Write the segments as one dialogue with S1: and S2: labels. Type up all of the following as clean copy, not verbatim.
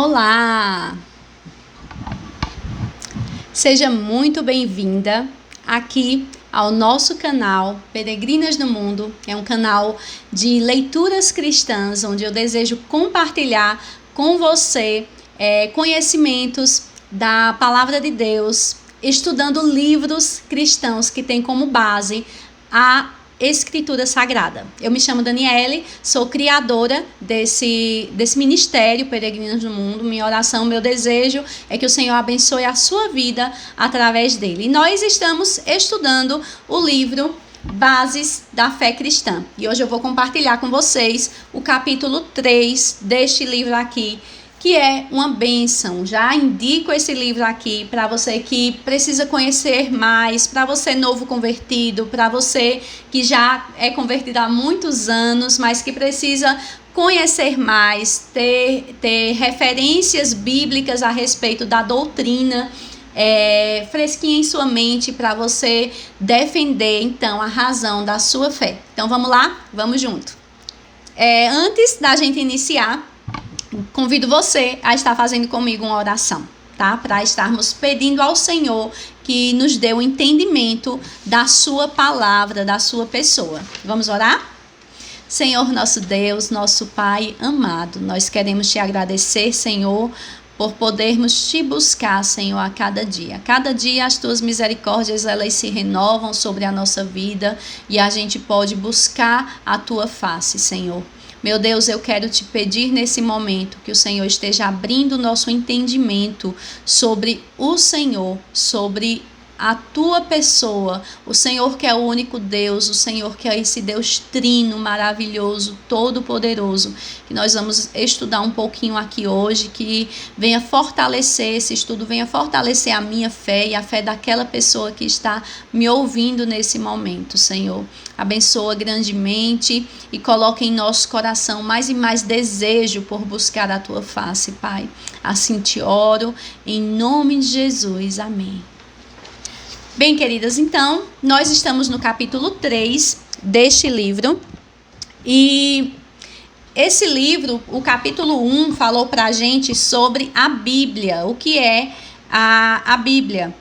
S1: Olá! Seja muito bem-vinda aqui ao nosso canal Peregrinas do Mundo. É um canal de leituras cristãs, onde eu desejo compartilhar com você conhecimentos da Palavra de Deus, estudando livros cristãos que têm como base a Escritura Sagrada. Eu me chamo Daniele, sou criadora desse ministério Peregrinas do Mundo. Minha oração, meu desejo é que o Senhor abençoe a sua vida através dele. E nós estamos estudando o livro Bases da Fé Cristã. E hoje eu vou compartilhar com vocês o capítulo 3 deste livro aqui, que é uma bênção. Já indico esse livro aqui para você que precisa conhecer mais, para você novo convertido, para você que já é convertido há muitos anos, mas que precisa conhecer mais, ter referências bíblicas a respeito da doutrina fresquinha em sua mente, para você defender então a razão da sua fé. Então vamos lá? Vamos junto. Antes da gente iniciar, convido você a estar fazendo comigo uma oração, tá? Para estarmos pedindo ao Senhor que nos dê o entendimento da sua palavra, da sua pessoa. Vamos orar? Senhor, nosso Deus, nosso Pai amado, nós queremos te agradecer, Senhor, por podermos te buscar, Senhor, a cada dia. A cada dia as tuas misericórdias, elas se renovam sobre a nossa vida e a gente pode buscar a tua face, Senhor. Meu Deus, eu quero te pedir nesse momento que o Senhor esteja abrindo o nosso entendimento sobre o Senhor, sobre a tua pessoa, o Senhor que é o único Deus, o Senhor que é esse Deus trino, maravilhoso, todo-poderoso, que nós vamos estudar um pouquinho aqui hoje, que venha fortalecer esse estudo, venha fortalecer a minha fé e a fé daquela pessoa que está me ouvindo nesse momento, Senhor. Abençoa grandemente e coloca em nosso coração mais e mais desejo por buscar a tua face, Pai. Assim te oro, em nome de Jesus. Amém. Bem, queridas, então, nós estamos no capítulo 3 deste livro. E esse livro, o capítulo 1, falou pra gente sobre a Bíblia, o que é a Bíblia.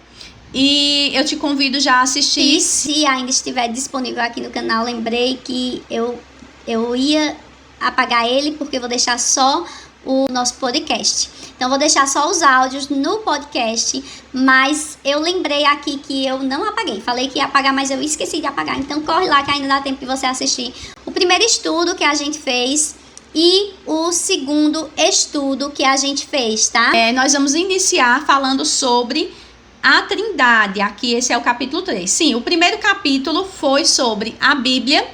S1: E eu te convido já a assistir.
S2: E se ainda estiver disponível aqui no canal, lembrei que eu ia apagar ele, porque eu vou deixar só o nosso podcast. Então, vou deixar só os áudios no podcast, mas eu lembrei aqui que eu não apaguei. Falei que ia apagar, mas eu esqueci de apagar. Então, corre lá que ainda dá tempo de você assistir o primeiro estudo que a gente fez e o segundo estudo que a gente fez, tá?
S1: Nós vamos iniciar falando sobre a Trindade. Aqui, esse é o capítulo 3. Sim, o primeiro capítulo foi sobre a Bíblia,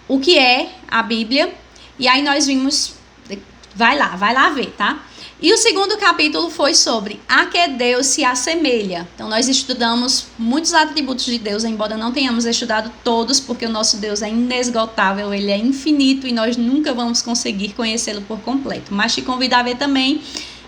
S1: o que é a Bíblia. E aí nós vimos... Vai lá ver, tá? E o segundo capítulo foi sobre a que Deus se assemelha. Então, nós estudamos muitos atributos de Deus, embora não tenhamos estudado todos, porque o nosso Deus é inesgotável, ele é infinito e nós nunca vamos conseguir conhecê-lo por completo. Mas te convido a ver também.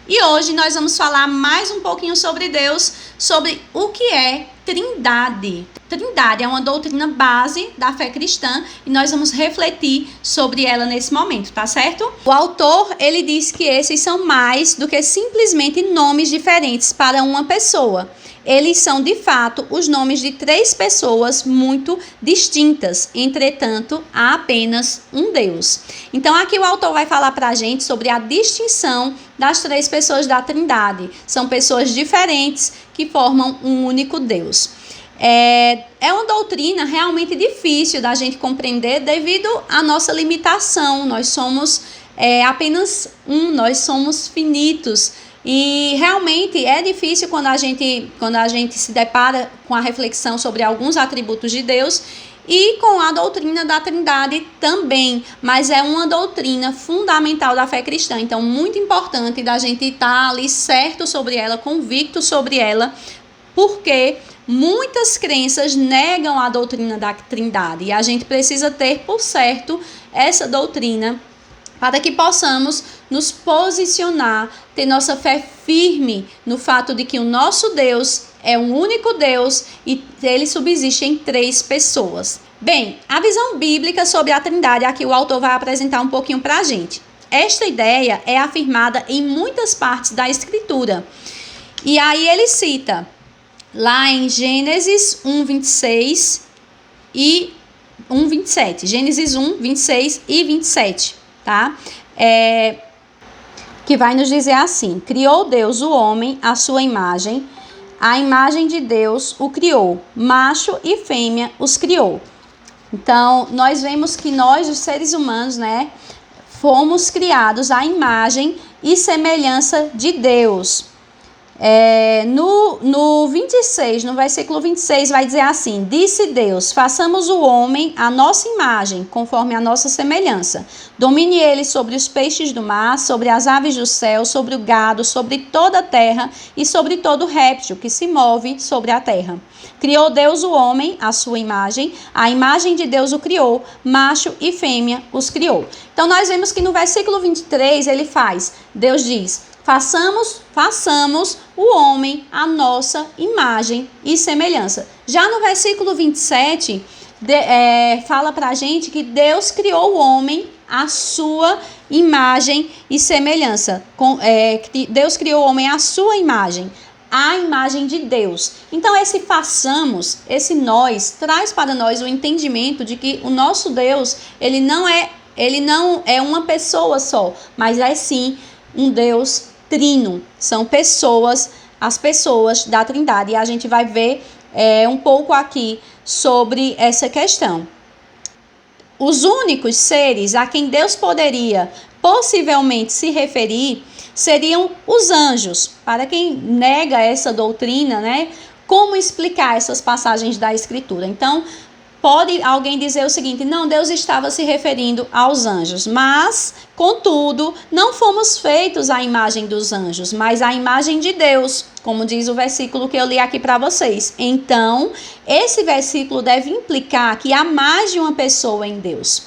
S1: E hoje nós vamos falar mais um pouquinho sobre Deus, sobre o que é Trindade. Trindade é uma doutrina base da fé cristã e nós vamos refletir sobre ela nesse momento, tá certo? O autor, ele diz que esses são mais do que simplesmente nomes diferentes para uma pessoa. Eles são, de fato, os nomes de três pessoas muito distintas. Entretanto, há apenas um Deus. Então, aqui o autor vai falar para a gente sobre a distinção das três pessoas da Trindade. São pessoas diferentes que formam um único Deus. É uma doutrina realmente difícil da gente compreender devido à nossa limitação. Nós somos apenas um, nós somos finitos. E realmente é difícil quando a gente se depara com a reflexão sobre alguns atributos de Deus e com a doutrina da Trindade também, mas é uma doutrina fundamental da fé cristã, então muito importante da gente estar ali certo sobre ela, convicto sobre ela, porque muitas crenças negam a doutrina da Trindade e a gente precisa ter por certo essa doutrina para que possamos nos posicionar, ter nossa fé firme no fato de que o nosso Deus é um único Deus e ele subsiste em três pessoas. Bem, a visão bíblica sobre a Trindade, aqui o autor vai apresentar um pouquinho para a gente. Esta ideia é afirmada em muitas partes da Escritura. E aí ele cita lá em Gênesis 1:26 e 1:27. Gênesis 1, 26 e 27, tá? Que vai nos dizer assim: criou Deus o homem à sua imagem, a imagem de Deus o criou, macho e fêmea os criou. Então, nós vemos que nós, os seres humanos, né, fomos criados à imagem e semelhança de Deus. No 26, no versículo 26, vai dizer assim: disse Deus, façamos o homem à nossa imagem, conforme a nossa semelhança. Domine ele sobre os peixes do mar, sobre as aves do céu, sobre o gado, sobre toda a terra e sobre todo réptil que se move sobre a terra. Criou Deus o homem à sua imagem, a imagem de Deus o criou, macho e fêmea os criou. Então nós vemos que no versículo 23 Deus diz: Façamos o homem à nossa imagem e semelhança. Já no versículo 27, fala pra gente que Deus criou o homem à sua imagem e semelhança. Deus criou o homem à sua imagem, a imagem de Deus. Então esse façamos, esse nós, traz para nós o entendimento de que o nosso Deus, ele não é uma pessoa só, mas é sim um Deus trino. São pessoas, as pessoas da Trindade. E a gente vai ver um pouco aqui sobre essa questão. Os únicos seres a quem Deus poderia possivelmente se referir seriam os anjos. Para quem nega essa doutrina, né? Como explicar essas passagens da Escritura? Então, pode alguém dizer o seguinte: não, Deus estava se referindo aos anjos, mas, contudo, não fomos feitos à imagem dos anjos, mas à imagem de Deus, como diz o versículo que eu li aqui para vocês. Então, esse versículo deve implicar que há mais de uma pessoa em Deus.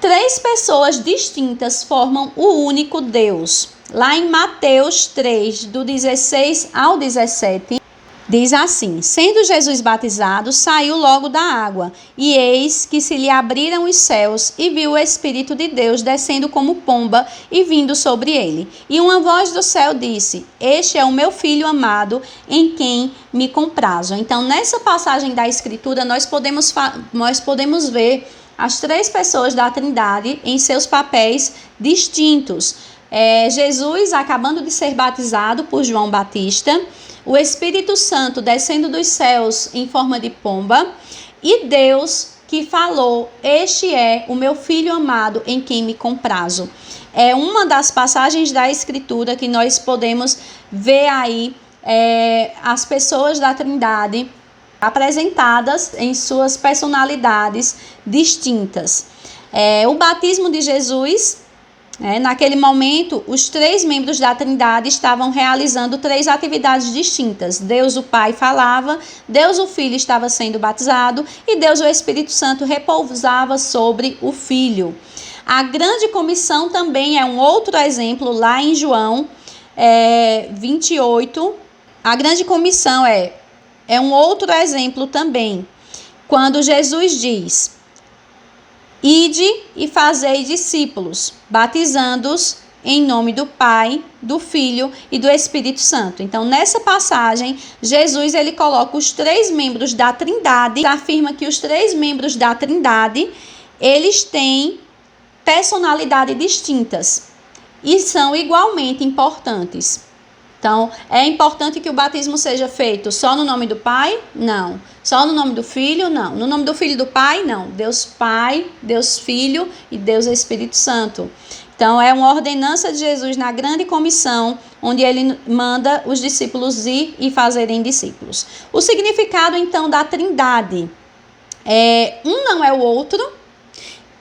S1: 3 pessoas distintas formam o único Deus. Lá em Mateus 3, do 16 ao 17, diz assim: sendo Jesus batizado, saiu logo da água, e eis que se lhe abriram os céus, e viu o Espírito de Deus descendo como pomba e vindo sobre ele. E uma voz do céu disse: este é o meu filho amado, em quem me comprazo. Então, nessa passagem da Escritura, nós podemos ver as 3 pessoas da Trindade em seus papéis distintos. Jesus acabando de ser batizado por João Batista, o Espírito Santo descendo dos céus em forma de pomba, e Deus que falou: este é o meu filho amado em quem me comprazo. É uma das passagens da Escritura que nós podemos ver aí as pessoas da Trindade apresentadas em suas personalidades distintas. O batismo de Jesus, naquele momento, os 3 membros da Trindade estavam realizando 3 atividades distintas. Deus o Pai falava, Deus o Filho estava sendo batizado e Deus o Espírito Santo repousava sobre o Filho. A grande comissão também é um outro exemplo lá em João 28. A grande comissão é um outro exemplo também, quando Jesus diz: ide e fazei discípulos, batizando-os em nome do Pai, do Filho e do Espírito Santo. Então, nessa passagem, Jesus ele coloca os 3 membros da Trindade, afirma que os 3 membros da Trindade, eles têm personalidades distintas e são igualmente importantes. Então, é importante que o batismo seja feito só no nome do Pai? Não. Só no nome do Filho? Não. No nome do Filho e do Pai? Não. Deus Pai, Deus Filho e Deus Espírito Santo. Então, é uma ordenança de Jesus na grande comissão, onde ele manda os discípulos ir e fazerem discípulos. O significado, então, da Trindade um não é o outro,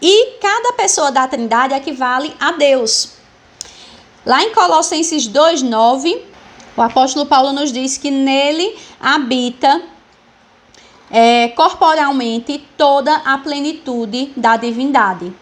S1: e cada pessoa da Trindade equivale a Deus. Lá em Colossenses 2:9, o apóstolo Paulo nos diz que nele habita corporalmente toda a plenitude da divindade.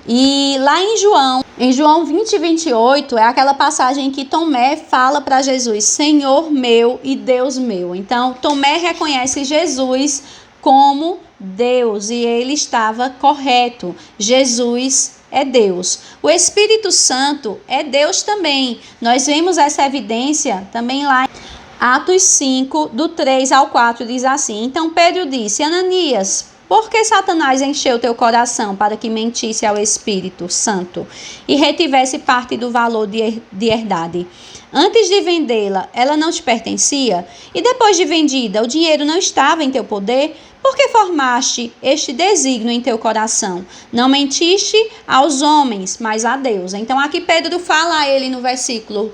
S1: E lá em João 20:28, é aquela passagem que Tomé fala para Jesus: Senhor meu e Deus meu. Então, Tomé reconhece Jesus como Deus, e ele estava correto. Jesus é Deus. O Espírito Santo é Deus também. Nós vemos essa evidência também lá em Atos 5, do 3 ao 4, diz assim: Então Pedro disse: Ananias, por que Satanás encheu teu coração para que mentisse ao Espírito Santo e retivesse parte do valor de herdade? Antes de vendê-la, ela não te pertencia? E depois de vendida, o dinheiro não estava em teu poder? Por que formaste este desígnio em teu coração? Não mentiste aos homens, mas a Deus. Então aqui Pedro fala a ele no versículo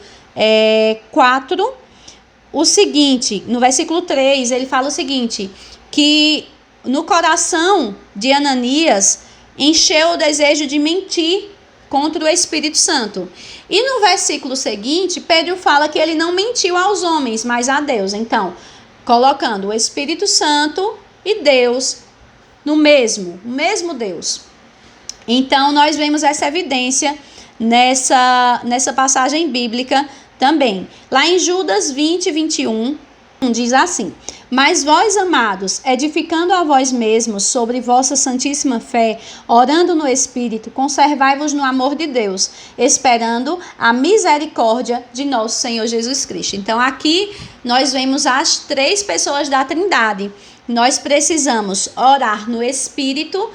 S1: 4, o seguinte, no versículo 3, ele fala o seguinte, que no coração de Ananias encheu o desejo de mentir contra o Espírito Santo. E no versículo seguinte, Pedro fala que ele não mentiu aos homens, mas a Deus. Então, colocando o Espírito Santo e Deus no mesmo Deus. Então, nós vemos essa evidência nessa passagem bíblica também. Lá em Judas 20, 21, diz assim: Mas vós, amados, edificando a vós mesmos sobre vossa santíssima fé, orando no Espírito, conservai-vos no amor de Deus, esperando a misericórdia de nosso Senhor Jesus Cristo. Então aqui nós vemos as três pessoas da Trindade. Nós precisamos orar no Espírito,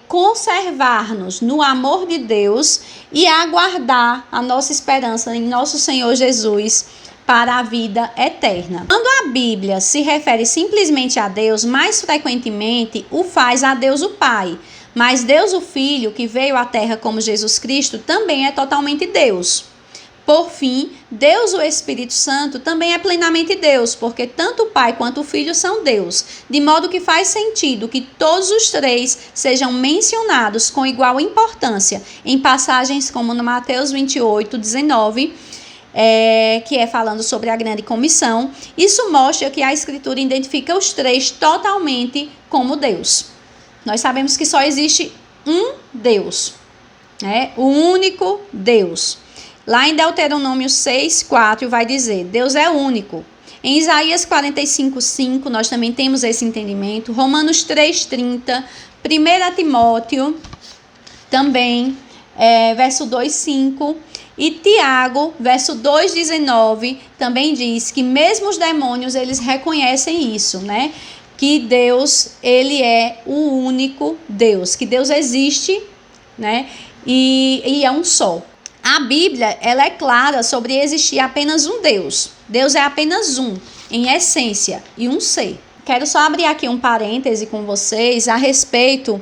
S1: conservar-nos no amor de Deus e aguardar a nossa esperança em nosso Senhor Jesus para a vida eterna. Quando a Bíblia se refere simplesmente a Deus, mais frequentemente o faz a Deus o Pai. Mas Deus o Filho, que veio à Terra como Jesus Cristo, também é totalmente Deus. Por fim, Deus o Espírito Santo também é plenamente Deus, porque tanto o Pai quanto o Filho são Deus, de modo que faz sentido que todos os três sejam mencionados com igual importância em passagens como no Mateus 28, 19, que é falando sobre a grande comissão. Isso mostra que a Escritura identifica os três totalmente como Deus. Nós sabemos que só existe um Deus, o único Deus. Lá em Deuteronômio 6, 4 vai dizer: Deus é único. Em Isaías 45, 5 nós também temos esse entendimento. Romanos 3, 30, 1 Timóteo também, verso 2, 5. E Tiago, verso 2, 19, também diz que mesmo os demônios, eles reconhecem isso, né? Que Deus, ele é o único Deus, que Deus existe, né? E é um só. A Bíblia, ela é clara sobre existir apenas um Deus. Deus é apenas um, em essência, e um ser. Quero só abrir aqui um parêntese com vocês a respeito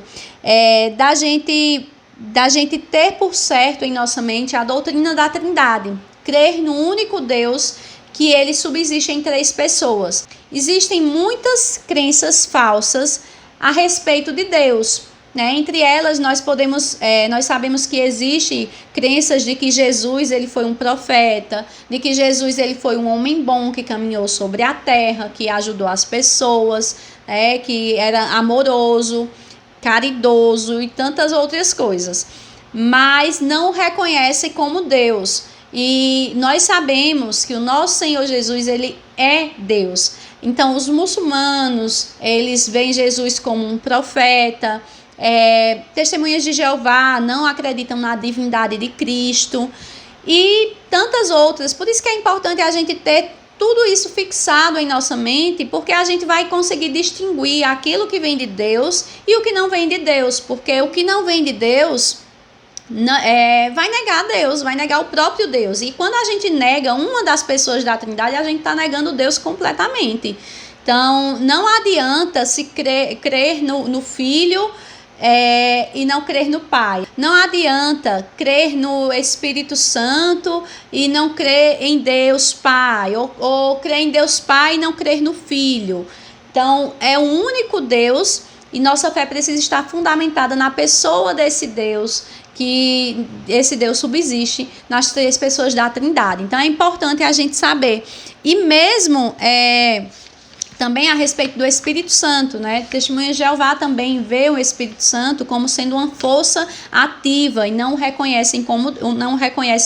S1: da gente ter por certo em nossa mente a doutrina da Trindade. Crer no único Deus, que ele subsiste em três pessoas. Existem muitas crenças falsas a respeito de Deus. Entre elas, nós sabemos que existe crenças de que Jesus ele foi um profeta, de que Jesus ele foi um homem bom que caminhou sobre a terra, que ajudou as pessoas, que era amoroso, caridoso e tantas outras coisas. Mas não o reconhece como Deus. E nós sabemos que o nosso Senhor Jesus ele é Deus. Então, os muçulmanos, eles veem Jesus como um profeta. Testemunhas de Jeová não acreditam na divindade de Cristo e tantas outras. Por isso que é importante a gente ter tudo isso fixado em nossa mente, porque a gente vai conseguir distinguir aquilo que vem de Deus e o que não vem de Deus, porque o que não vem de Deus vai negar Deus, vai negar o próprio Deus. E quando a gente nega uma das pessoas da Trindade, a gente está negando Deus completamente. Então, não adianta se crer no Filho e não crer no Pai. Não adianta crer no Espírito Santo e não crer em Deus Pai, ou crer em Deus Pai e não crer no Filho. Então, é um único Deus e nossa fé precisa estar fundamentada na pessoa desse Deus, que esse Deus subsiste nas três pessoas da Trindade. Então, é importante a gente saber. E mesmo Também a respeito do Espírito Santo, né? Testemunha de Jeová também vê o Espírito Santo como sendo uma força ativa e não reconhece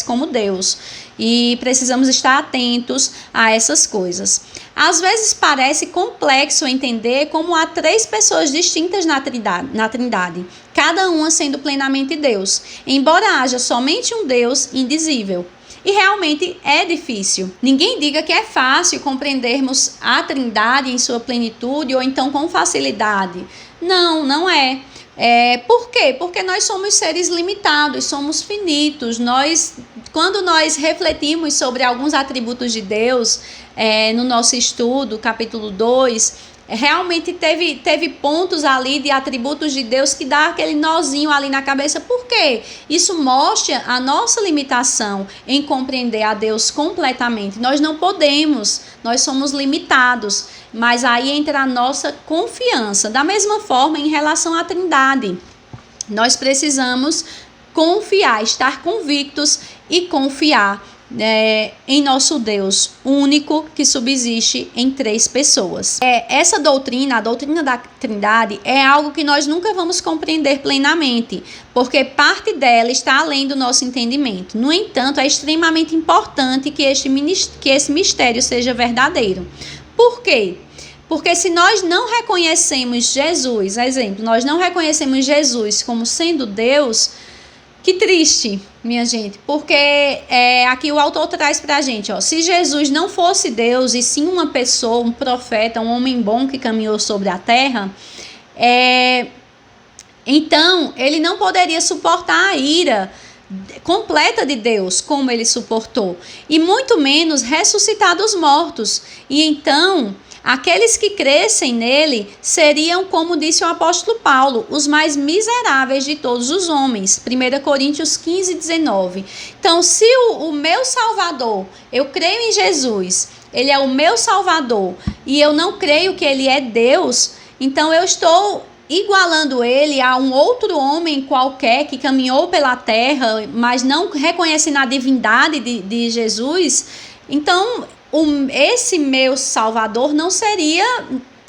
S1: como Deus. E precisamos estar atentos a essas coisas. Às vezes parece complexo entender como há 3 pessoas distintas na Trindade, cada uma sendo plenamente Deus, embora haja somente um Deus indizível. E realmente é difícil. Ninguém diga que é fácil compreendermos a Trindade em sua plenitude ou então com facilidade. Não, não é. Por quê? Porque nós somos seres limitados, somos finitos. Quando nós refletimos sobre alguns atributos de Deus, no nosso estudo, capítulo 2, realmente teve pontos ali de atributos de Deus que dá aquele nozinho ali na cabeça. Por quê? Isso mostra a nossa limitação em compreender a Deus completamente. Nós não podemos, nós somos limitados, mas aí entra a nossa confiança. Da mesma forma, em relação à Trindade, nós precisamos confiar, estar convictos e confiar em nosso Deus único que subsiste em 3 pessoas. Essa doutrina, a doutrina da Trindade, é algo que nós nunca vamos compreender plenamente, porque parte dela está além do nosso entendimento. No entanto, é extremamente importante que esse mistério seja verdadeiro. Por quê? Porque se nós não reconhecemos Jesus, exemplo, nós não reconhecemos Jesus como sendo Deus, que triste, minha gente, porque aqui o autor traz pra gente, se Jesus não fosse Deus e sim uma pessoa, um profeta, um homem bom que caminhou sobre a terra, então ele não poderia suportar a ira completa de Deus, como ele suportou, e muito menos ressuscitar dos mortos. E então aqueles que crescem nele seriam, como disse o apóstolo Paulo, os mais miseráveis de todos os homens. 1 Coríntios 15, 19. Então, se o meu Salvador, eu creio em Jesus, ele é o meu Salvador, e eu não creio que ele é Deus, então eu estou igualando ele a um outro homem qualquer que caminhou pela terra, mas não reconhecendo a divindade de Jesus. Então, esse meu Salvador não seria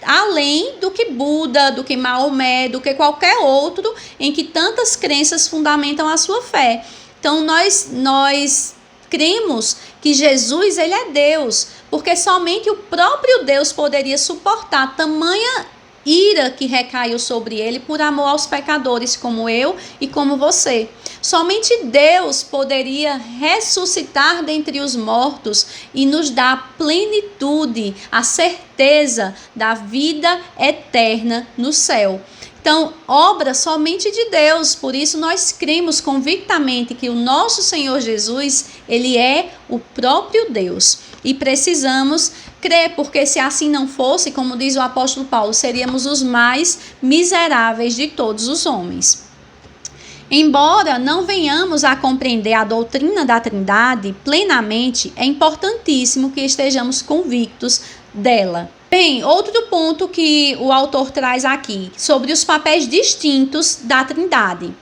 S1: além do que Buda, do que Maomé, do que qualquer outro em que tantas crenças fundamentam a sua fé. Então nós cremos que Jesus, ele é Deus, porque somente o próprio Deus poderia suportar tamanha ira que recaiu sobre ele por amor aos pecadores como eu e como você. Somente Deus poderia ressuscitar dentre os mortos e nos dar a plenitude, a certeza da vida eterna no céu. Então, obra somente de Deus. Por isso nós cremos convictamente que o nosso Senhor Jesus, ele é o próprio Deus. E precisamos crer, porque se assim não fosse, como diz o apóstolo Paulo, seríamos os mais miseráveis de todos os homens. Embora não venhamos a compreender a doutrina da Trindade plenamente, é importantíssimo que estejamos convictos dela. Bem, outro ponto que o autor traz aqui, sobre os papéis distintos da Trindade.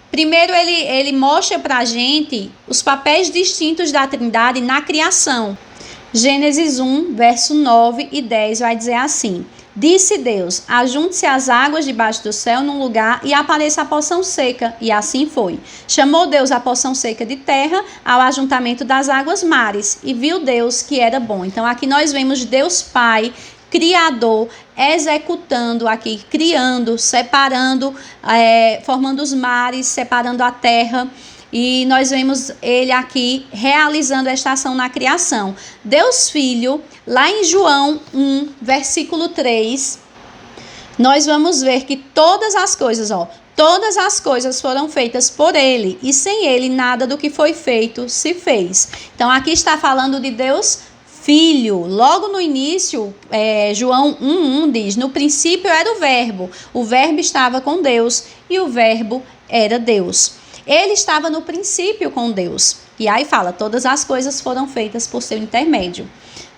S1: Primeiro, ele mostra para a gente os papéis distintos da Trindade na criação. Gênesis 1, verso 9 e 10 vai dizer assim: Disse Deus, ajunte-se as águas debaixo do céu num lugar e apareça a porção seca. E assim foi. Chamou Deus a porção seca de terra ao ajuntamento das águas mares. E viu Deus que era bom. Então aqui nós vemos Deus Pai, Criador, executando aqui, criando, separando, formando os mares, separando a terra. E nós vemos ele aqui realizando esta ação na criação. Deus Filho, lá em João 1, versículo 3, nós vamos ver que todas as coisas foram feitas por ele, e sem ele nada do que foi feito se fez. Então aqui está falando de Deus Filho. Logo no início, João 1,1 diz: no princípio era o verbo estava com Deus, e o verbo era Deus. Ele estava no princípio com Deus. E aí fala, todas as coisas foram feitas por seu intermédio.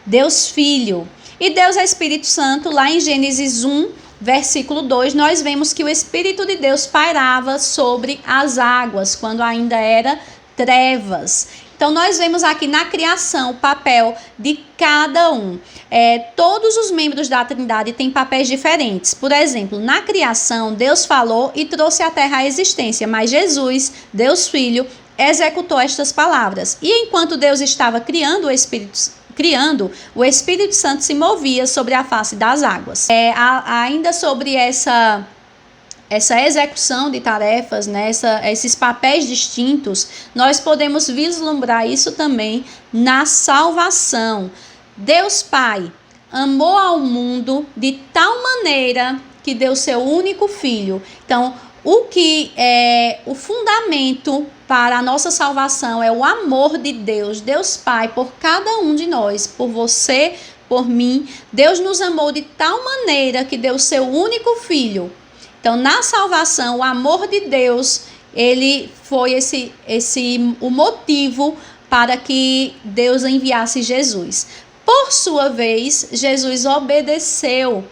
S1: Deus Filho. E Deus é Espírito Santo. Lá em Gênesis 1, versículo 2, nós vemos que o Espírito de Deus pairava sobre as águas, quando ainda era trevas. Então, nós vemos aqui na criação o papel de cada um. Todos os membros da Trindade têm papéis diferentes. Por exemplo, na criação, Deus falou e trouxe à terra a existência, mas Jesus, Deus Filho, executou estas palavras. E enquanto Deus estava criando, o Espírito Santo se movia sobre a face das águas. Ainda sobre essa execução de tarefas, né, esses papéis distintos, nós podemos vislumbrar isso também na salvação. Deus Pai amou ao mundo de tal maneira que deu seu único filho. Então, o que é o fundamento para a nossa salvação é o amor de Deus, Deus Pai, por cada um de nós, por você, por mim. Deus nos amou de tal maneira que deu seu único filho. Então, na salvação, o amor de Deus, ele foi o motivo para que Deus enviasse Jesus. Por sua vez, Jesus obedeceu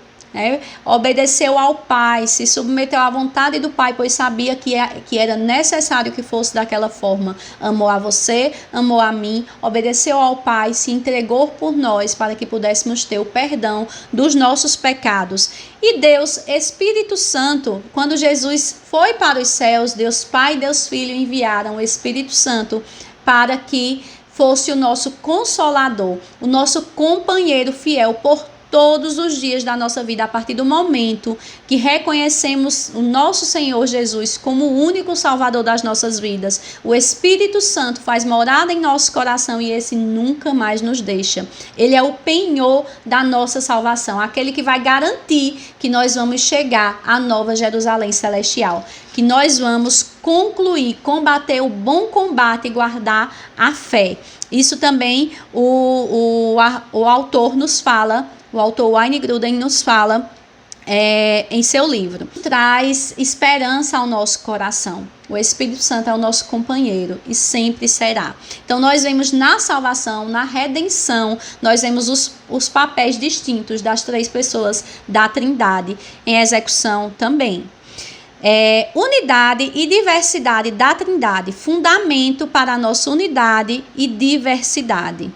S1: ao Pai, se submeteu à vontade do Pai, pois sabia que era necessário que fosse daquela forma. Amou a você, amou a mim, obedeceu ao Pai, se entregou por nós para que pudéssemos ter o perdão dos nossos pecados. E Deus, Espírito Santo, quando Jesus foi para os céus, Deus Pai e Deus Filho enviaram o Espírito Santo para que fosse o nosso consolador, o nosso companheiro fiel por todos os dias da nossa vida, a partir do momento que reconhecemos o nosso Senhor Jesus como o único Salvador das nossas vidas. O Espírito Santo faz morada em nosso coração e esse nunca mais nos deixa. Ele é o penhor da nossa salvação, aquele que vai garantir que nós vamos chegar à nova Jerusalém celestial, que nós vamos concluir, combater o bom combate e guardar a fé. Isso também o autor nos fala. O autor Wayne Grudem nos fala em seu livro. Traz esperança ao nosso coração. O Espírito Santo é o nosso companheiro e sempre será. Então nós vemos na salvação, na redenção, nós vemos os papéis distintos das três pessoas da Trindade em execução também. Unidade e diversidade da Trindade, fundamento para a nossa unidade e diversidade.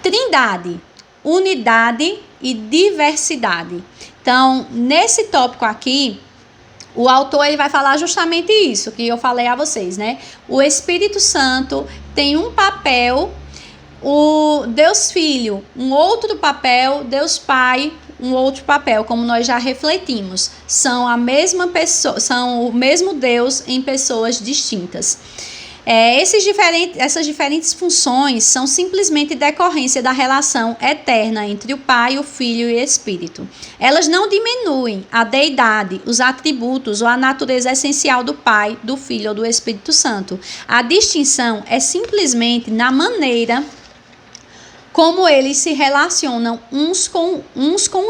S1: Trindade, unidade e diversidade. Então, nesse tópico aqui, o autor ele vai falar justamente isso que eu falei a vocês, né? O Espírito Santo tem um papel, o Deus Filho, um outro papel, Deus Pai, um outro papel, como nós já refletimos. São a mesma pessoa, são o mesmo Deus em pessoas distintas. Essas diferentes funções são simplesmente decorrência da relação eterna entre o Pai, o Filho e o Espírito. Elas não diminuem a deidade, os atributos ou a natureza essencial do Pai, do Filho ou do Espírito Santo. A distinção é simplesmente na maneira como eles se relacionam uns com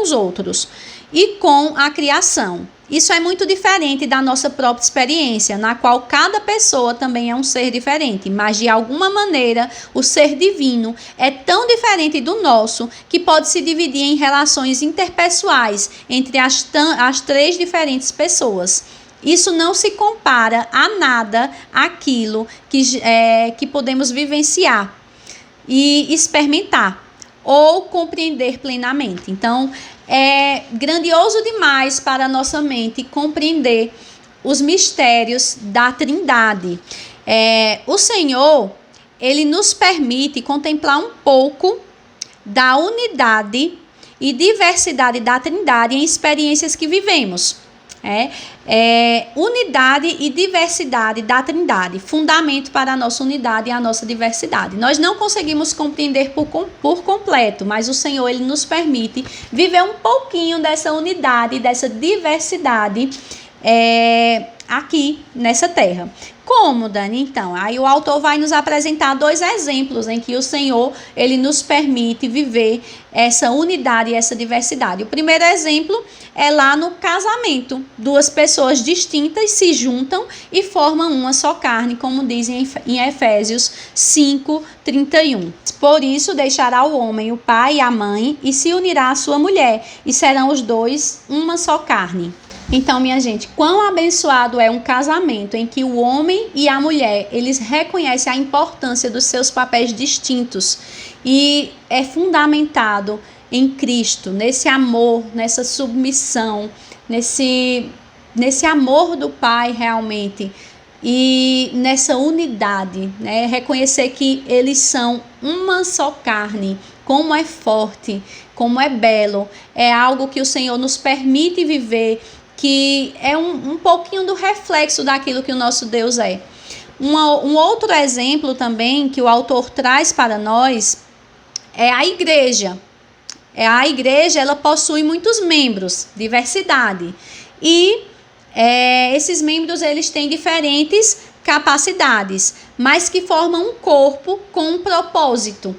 S1: os outros e com a criação. Isso é muito diferente da nossa própria experiência, na qual cada pessoa também é um ser diferente, mas de alguma maneira o ser divino é tão diferente do nosso que pode se dividir em relações interpessoais entre as três diferentes pessoas. Isso não se compara a nada aquilo que podemos vivenciar e experimentar ou compreender plenamente. Então, é grandioso demais para a nossa mente compreender os mistérios da Trindade. O Senhor, ele nos permite contemplar um pouco da unidade e diversidade da Trindade em experiências que vivemos. Unidade e diversidade da Trindade, fundamento para a nossa unidade e a nossa diversidade. Nós não conseguimos compreender por completo, mas o Senhor ele nos permite viver um pouquinho dessa unidade e dessa diversidade aqui nessa terra. Como, Dani? Então, aí o autor vai nos apresentar 2 exemplos em que o Senhor, ele nos permite viver essa unidade e essa diversidade. O primeiro exemplo é lá no casamento. 2 pessoas distintas se juntam e formam uma só carne, como dizem em Efésios 5:31. Por isso, deixará o homem o pai e a mãe e se unirá à sua mulher, e serão os 2 uma só carne. Então, minha gente, quão abençoado é um casamento em que o homem e a mulher, eles reconhecem a importância dos seus papéis distintos e é fundamentado em Cristo, nesse amor, nessa submissão, nesse amor do Pai realmente e nessa unidade, né? Reconhecer que eles são uma só carne, como é forte, como é belo, é algo que o Senhor nos permite viver, que é um pouquinho do reflexo daquilo que o nosso Deus é. Um outro exemplo também que o autor traz para nós é a igreja. A igreja, ela possui muitos membros, diversidade. E esses membros, eles têm diferentes capacidades, mas que formam um corpo com um propósito.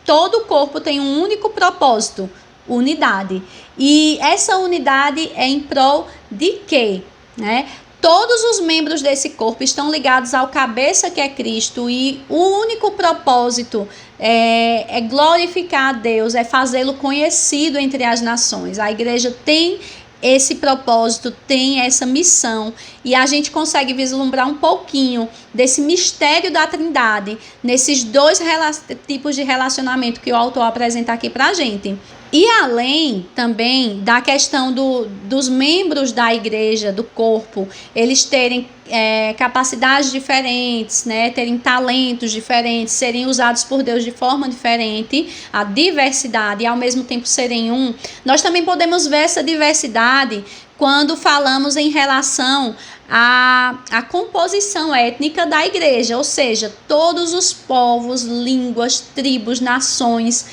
S1: Todo corpo tem um único propósito, unidade. E essa unidade é em prol de quê? Né? Todos os membros desse corpo estão ligados ao cabeça que é Cristo e o único propósito é glorificar a Deus, é fazê-lo conhecido entre as nações. A igreja tem esse propósito, tem essa missão e a gente consegue vislumbrar um pouquinho desse mistério da Trindade nesses dois tipos de relacionamento que o autor apresenta aqui pra gente. E além também da questão dos membros da igreja, do corpo, eles terem capacidades diferentes, né, terem talentos diferentes, serem usados por Deus de forma diferente, a diversidade e ao mesmo tempo serem um, nós também podemos ver essa diversidade quando falamos em relação à composição étnica da igreja, ou seja, todos os povos, línguas, tribos, nações,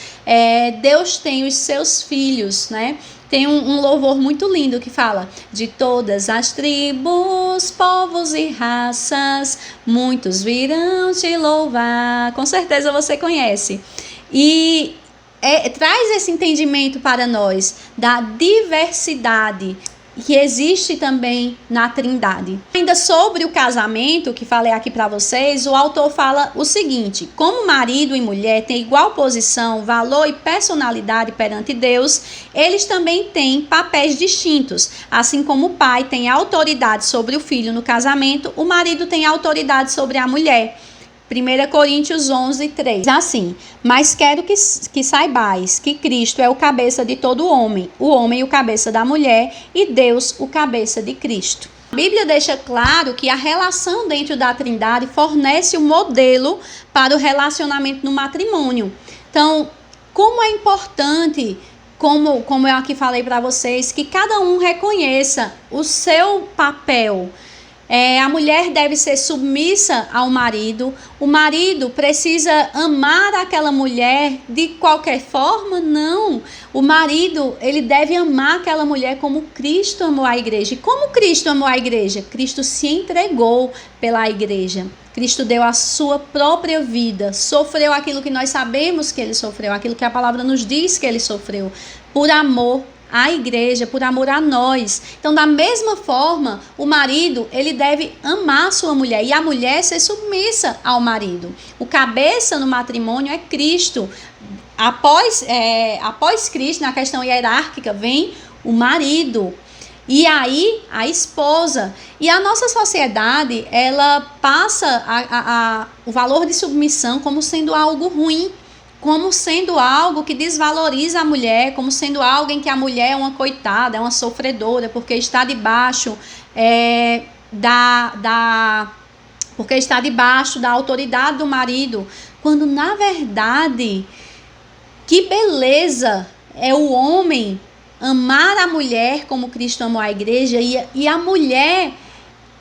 S1: Deus tem os seus filhos, né? Tem um louvor muito lindo que fala: de todas as tribos, povos e raças, muitos virão te louvar. Com certeza você conhece. E traz esse entendimento para nós da diversidade que existe também na Trindade. Ainda sobre o casamento, que falei aqui para vocês, o autor fala o seguinte: como marido e mulher têm igual posição, valor e personalidade perante Deus, eles também têm papéis distintos. Assim como o pai tem autoridade sobre o filho no casamento, o marido tem autoridade sobre a mulher. 1 Coríntios 11, 3. Assim, mas quero que saibais que Cristo é o cabeça de todo homem, o homem o cabeça da mulher e Deus o cabeça de Cristo. A Bíblia deixa claro que a relação dentro da Trindade fornece um modelo para o relacionamento no matrimônio. Então, como é importante, como eu aqui falei para vocês, que cada um reconheça o seu papel. A mulher deve ser submissa ao marido, o marido precisa amar aquela mulher de qualquer forma? Não, o marido, ele deve amar aquela mulher como Cristo amou a igreja. E como Cristo amou a igreja? Cristo se entregou pela igreja, Cristo deu a sua própria vida, sofreu aquilo que nós sabemos que ele sofreu, aquilo que a palavra nos diz que ele sofreu, por amor a igreja, por amor a nós. Então, da mesma forma, o marido, ele deve amar a sua mulher e a mulher ser submissa ao marido. O cabeça no matrimônio é Cristo. Após Cristo, na questão hierárquica, vem o marido. E aí, a esposa. E a nossa sociedade, ela passa o valor de submissão como sendo algo ruim, como sendo algo que desvaloriza a mulher, como sendo algo em que a mulher é uma coitada, é uma sofredora, porque está debaixo porque está debaixo da autoridade do marido, quando na verdade, que beleza é o homem amar a mulher como Cristo amou a igreja, e a mulher,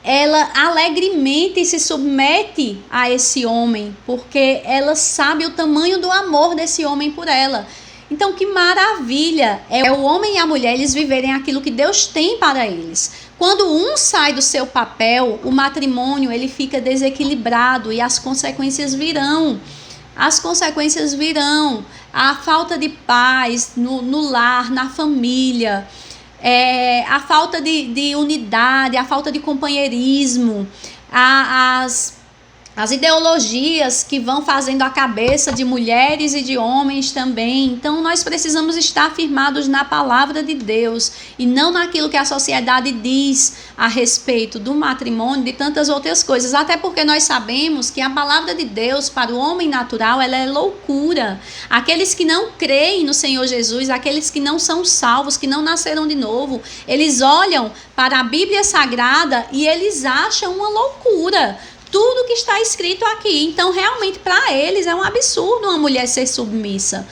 S1: ela alegremente se submete a esse homem, porque ela sabe o tamanho do amor desse homem por ela. Então, que maravilha é o homem e a mulher, eles viverem aquilo que Deus tem para eles. Quando um sai do seu papel, o matrimônio, ele fica desequilibrado e as consequências virão. As consequências virão. A falta de paz no lar, na família, a falta de unidade, a falta de companheirismo, as ideologias que vão fazendo a cabeça de mulheres e de homens também. Então nós precisamos estar firmados na palavra de Deus e não naquilo que a sociedade diz a respeito do matrimônio e de tantas outras coisas. Até porque nós sabemos que a palavra de Deus para o homem natural, ela é loucura. Aqueles que não creem no Senhor Jesus, aqueles que não são salvos, que não nasceram de novo, eles olham para a Bíblia Sagrada e eles acham uma loucura tudo que está escrito aqui. Então, realmente, para eles é um absurdo uma mulher ser submissa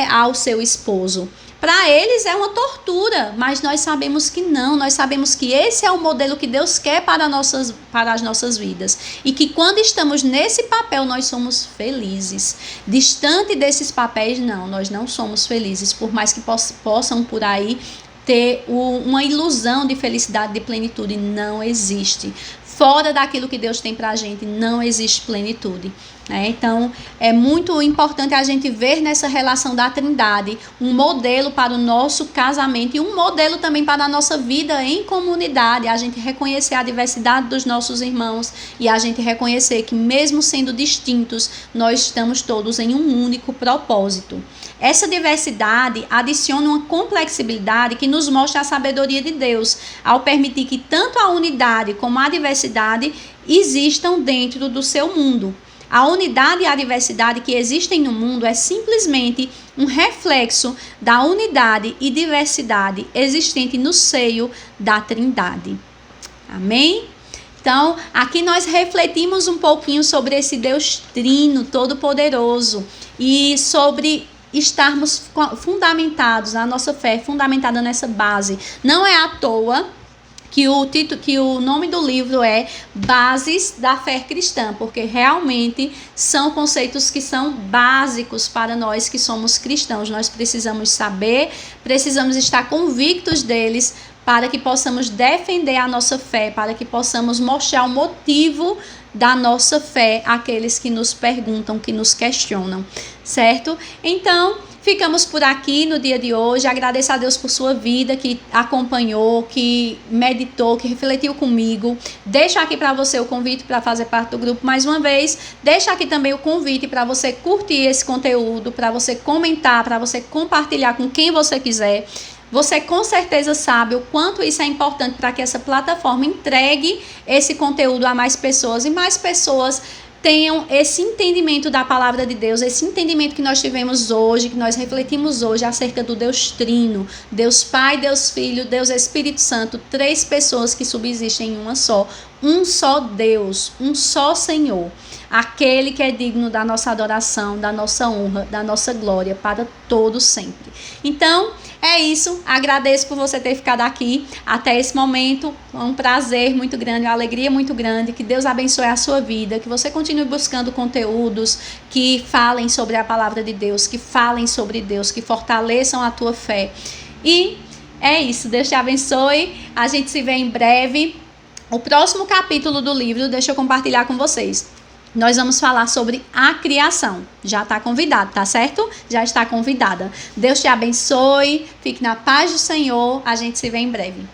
S1: ao seu esposo. Para eles é uma tortura, mas nós sabemos que não. Nós sabemos que esse é o modelo que Deus quer para as nossas vidas. E que quando estamos nesse papel, nós somos felizes. Distante desses papéis, não, nós não somos felizes. Por mais que possam por aí ter uma ilusão de felicidade, de plenitude, não existe. Fora daquilo que Deus tem para a gente, não existe plenitude. Então, é muito importante a gente ver nessa relação da Trindade um modelo para o nosso casamento e um modelo também para a nossa vida em comunidade. A gente reconhecer a diversidade dos nossos irmãos e a gente reconhecer que, mesmo sendo distintos, nós estamos todos em um único propósito. Essa diversidade adiciona uma complexibilidade que nos mostra a sabedoria de Deus, ao permitir que tanto a unidade como a diversidade existam dentro do seu mundo. A unidade e a diversidade que existem no mundo é simplesmente um reflexo da unidade e diversidade existente no seio da Trindade. Amém? Então, aqui nós refletimos um pouquinho sobre esse Deus Trino, Todo-Poderoso, e sobre estarmos fundamentados, a nossa fé fundamentada nessa base. Não é à toa que o nome do livro é Bases da Fé Cristã, porque realmente são conceitos que são básicos para nós que somos cristãos. Nós precisamos saber, precisamos estar convictos deles para que possamos defender a nossa fé, para que possamos mostrar o motivo da nossa fé àqueles que nos perguntam, que nos questionam, certo? Então, ficamos por aqui no dia de hoje. Agradeço a Deus por sua vida, que acompanhou, que meditou, que refletiu comigo. Deixo aqui para você o convite para fazer parte do grupo mais uma vez. Deixo aqui também o convite para você curtir esse conteúdo, para você comentar, para você compartilhar com quem você quiser. Você com certeza sabe o quanto isso é importante para que essa plataforma entregue esse conteúdo a mais pessoas e mais pessoas tenham esse entendimento da palavra de Deus, esse entendimento que nós tivemos hoje, que nós refletimos hoje acerca do Deus Trino, Deus Pai, Deus Filho, Deus Espírito Santo, 3 pessoas que subsistem em uma só, um só Deus, um só Senhor, aquele que é digno da nossa adoração, da nossa honra, da nossa glória para todo sempre. Então, é isso, agradeço por você ter ficado aqui até esse momento, é um prazer muito grande, uma alegria muito grande, que Deus abençoe a sua vida, que você continue buscando conteúdos que falem sobre a palavra de Deus, que falem sobre Deus, que fortaleçam a tua fé. E é isso, Deus te abençoe, a gente se vê em breve. O próximo capítulo do livro, deixa eu compartilhar com vocês. Nós vamos falar sobre a criação. Já está convidado, tá certo? Já está convidada. Deus te abençoe. Fique na paz do Senhor. A gente se vê em breve.